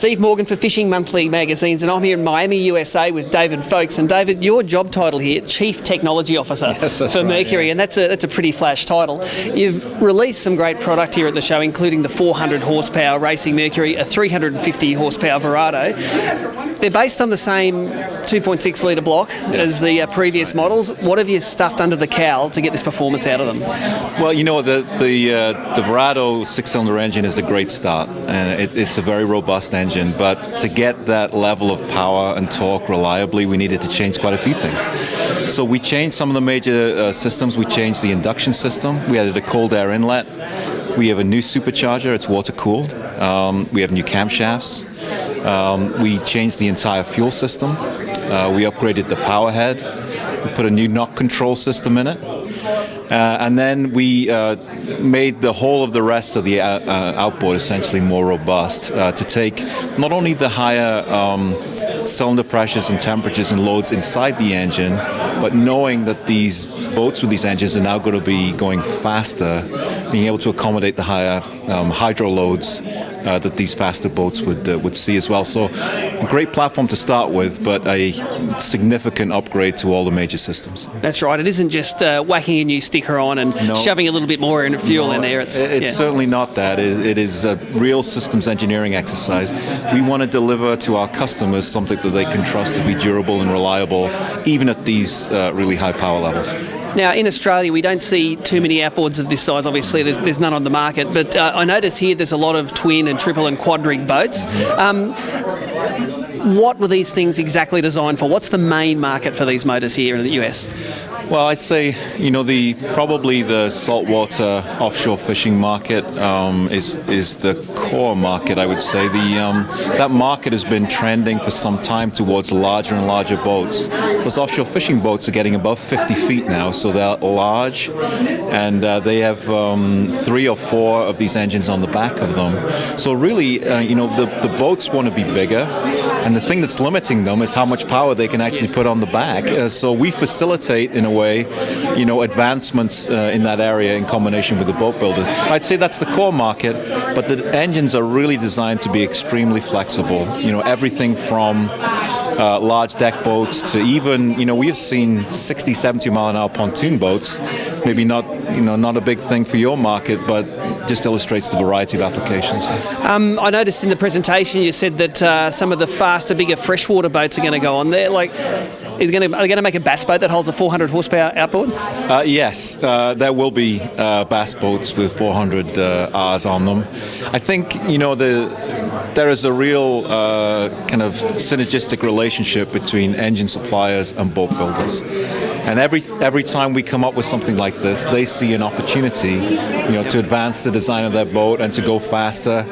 Steve Morgan for Fishing Monthly magazines, and I'm here in Miami, USA with David Foulkes. And David, your job title here, Chief Technology Officer for Mercury, and that's a pretty flash title. You've released some great product here at the show, including the 400 horsepower racing Mercury, a 350 horsepower Verado. They're based on the same 2.6 litre block as the previous models. What have you stuffed under the cowl to get this performance out of them? Well, you know, the Verado six-cylinder engine is a great start, and it's a very robust engine, but to get that level of power and torque reliably, we needed to change quite a few things. So we changed some of the major systems. We changed the induction system. We added a cold air inlet. We have a new supercharger. It's water-cooled. We have new camshafts. We changed the entire fuel system. We upgraded the power head. We put a new knock control system in it. And then we made the whole of the rest of the outboard essentially more robust to take not only the higher cylinder pressures and temperatures and loads inside the engine, but knowing that these boats with these engines are now going to be going faster, being able to accommodate the higher hydro loads that these faster boats would see as well. So a great platform to start with, but a significant upgrade to all the major systems. That's right. It isn't just whacking a new sticker on and shoving a little bit more in fuel in there. It's certainly not that. It is a real systems engineering exercise. We want to deliver to our customers something that they can trust to be durable and reliable, even at these really high power levels. Now, in Australia, we don't see too many outboards of this size. Obviously, there's none on the market. But I notice here there's a lot of twin and triple and quad rig boats. What were these things exactly designed for? What's the main market for these motors here in the US? Well, I'd say, you know, probably the saltwater offshore fishing market is the core market, I would say. That market has been trending for some time towards larger and larger boats. Those offshore fishing boats are getting above 50 feet now, so they're large, and they have 3 or 4 of these engines on the back of them. So really, you know, the boats want to be bigger, and the thing that's limiting them is how much power they can actually put on the back. So we facilitate, in a way, you know, advancements in that area in combination with the boat builders. I'd say that's the core market, but the engines are really designed to be extremely flexible. You know, everything from large deck boats to even, you know, we have seen 60, 70 mile an hour pontoon boats. Maybe not, you know, not a big thing for your market, but just illustrates the variety of applications. I noticed in the presentation you said that some of the faster, bigger freshwater boats are going to go on there. Like, are they going to make a bass boat that holds a 400 horsepower outboard? Yes, there will be bass boats with 400 Rs on them. I think, you know, there is a real kind of synergistic relationship between engine suppliers and boat builders. And every time we come up with something like this, they see an opportunity, you know, to advance the design of their boat and to go faster.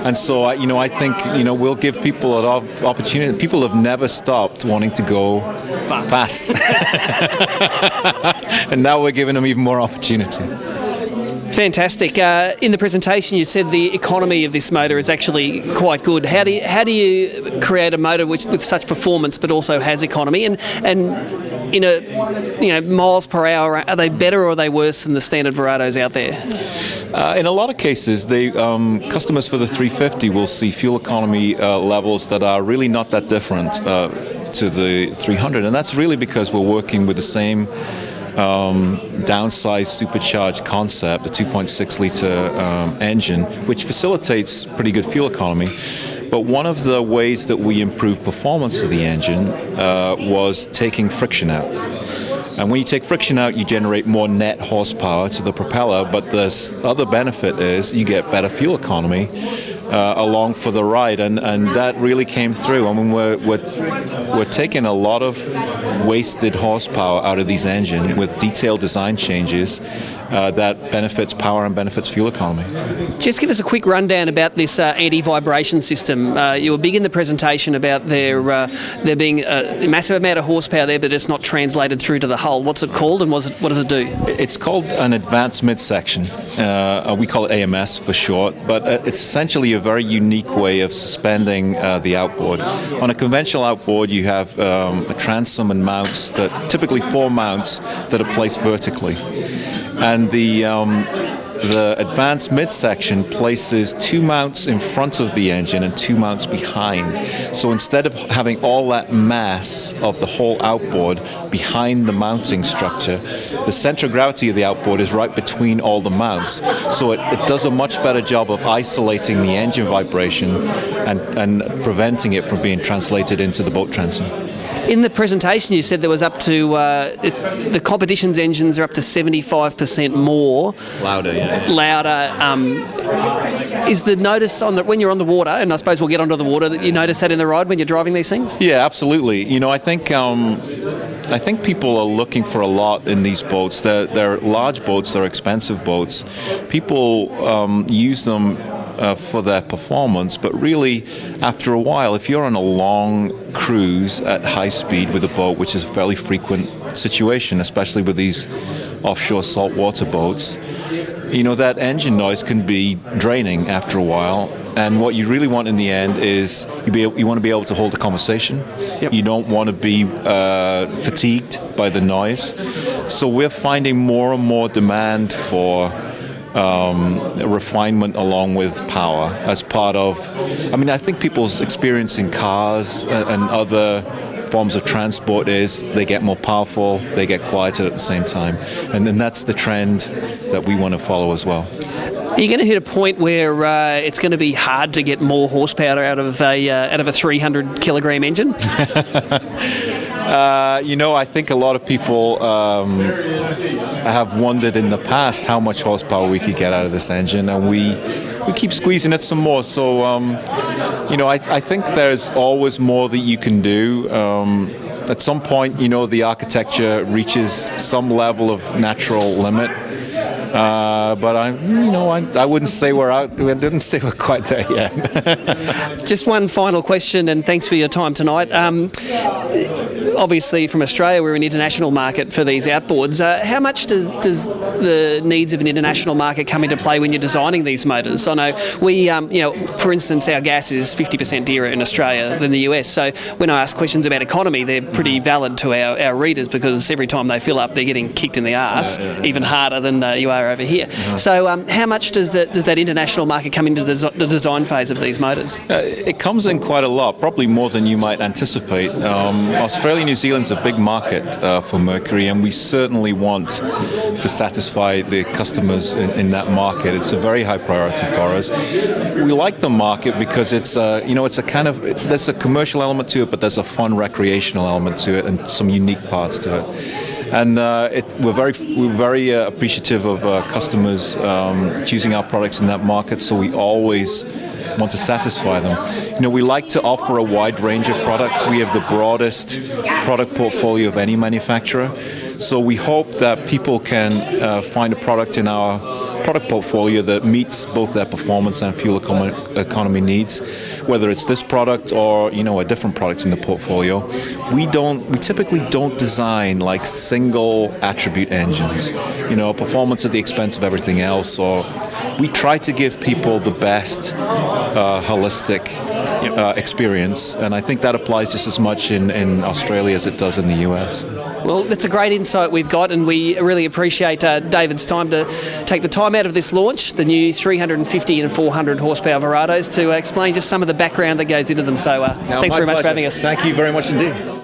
And so, you know, I think, you know, we'll give people an opportunity. People have never stopped wanting to go fast. And now we're giving them even more opportunity. Fantastic. In the presentation, you said the economy of this motor is actually quite good. How do you create a motor with such performance but also has economy? And in miles per hour, are they better or are they worse than the standard Verados out there? In a lot of cases, customers for the 350 will see fuel economy levels that are really not that different to the 300, and that's really because we're working with the same downsized supercharged concept, the 2.6 litre engine, which facilitates pretty good fuel economy. But one of the ways that we improved performance of the engine was taking friction out. And when you take friction out, you generate more net horsepower to the propeller, but the other benefit is you get better fuel economy along for the ride, and that really came through. I mean, we're taking a lot of wasted horsepower out of these engines with detailed design changes that benefits power and benefits fuel economy. Just give us a quick rundown about this anti-vibration system. You were big in the presentation about there being a massive amount of horsepower there, but it's not translated through to the hull. What's it called, and what does it do? It's called an advanced midsection. We call it AMS for short, but it's essentially a very unique way of suspending the outboard. On a conventional outboard, you have a transom and mounts, typically 4 mounts that are placed vertically. And the advanced midsection places 2 mounts in front of the engine and 2 mounts behind. So instead of having all that mass of the whole outboard behind the mounting structure, the center of gravity of the outboard is right between all the mounts. So it does a much better job of isolating the engine vibration and preventing it from being translated into the boat transom. In the presentation, you said there was up to the competition's engines are up to 75% more Louder, yeah. louder. Is the notice when you're on the water, and I suppose we'll get onto the water, that you notice that in the ride when you're driving these things? Yeah, absolutely. I think people are looking for a lot in these boats. They're large boats. They're expensive boats. People use them for their performance, but really, after a while, if you're on a long cruise at high speed with a boat, which is a fairly frequent situation, especially with these offshore saltwater boats, that engine noise can be draining after a while. And what you really want in the end is you want to be able to hold a conversation. Yep. You don't want to be fatigued by the noise. So we're finding more and more demand for refinement along with power as part of, I think people's experience in cars and other forms of transport is they get more powerful, they get quieter at the same time. And then that's the trend that we want to follow as well. Are you going to hit a point where it's going to be hard to get more horsepower out of a 300 kilogram engine? I think a lot of people have wondered in the past how much horsepower we could get out of this engine, and we keep squeezing it some more. So, I think there's always more that you can do. At some point, the architecture reaches some level of natural limit. But I wouldn't say we're out. I didn't say we're quite there yet. Just one final question, and thanks for your time tonight. Obviously, from Australia, we're an international market for these outboards. How much does the needs of an international market come into play when you're designing these motors? I know we, for instance, our gas is 50% dearer in Australia than the US. So when I ask questions about economy, they're pretty valid to our readers, because every time they fill up, they're getting kicked in the arse, even harder than you are over here. So how much does that international market come into the design phase of these motors? It comes in quite a lot, probably more than you might anticipate. Australia, New Zealand's a big market for Mercury, and we certainly want to satisfy the customers in that market. It's a very high priority for us. We like the market because it's it's a kind of, there's a commercial element to it, but there's a fun recreational element to it and some unique parts to it. And we're very appreciative of customers choosing our products in that market, so we always want to satisfy them. We like to offer a wide range of product. We have the broadest product portfolio of any manufacturer, so we hope that people can find a product in our product portfolio that meets both their performance and fuel economy needs, whether it's this product or a different product in the portfolio. We typically don't design like single attribute engines, performance at the expense of everything else, or we try to give people the best holistic experience, and I think that applies just as much in Australia as it does in the US. Well, that's a great insight we've got, and we really appreciate David's time to take the time out of this launch, the new 350 and 400 horsepower Verados, to explain just some of the background that goes into them. So thanks very much for having us. Thank you very much indeed.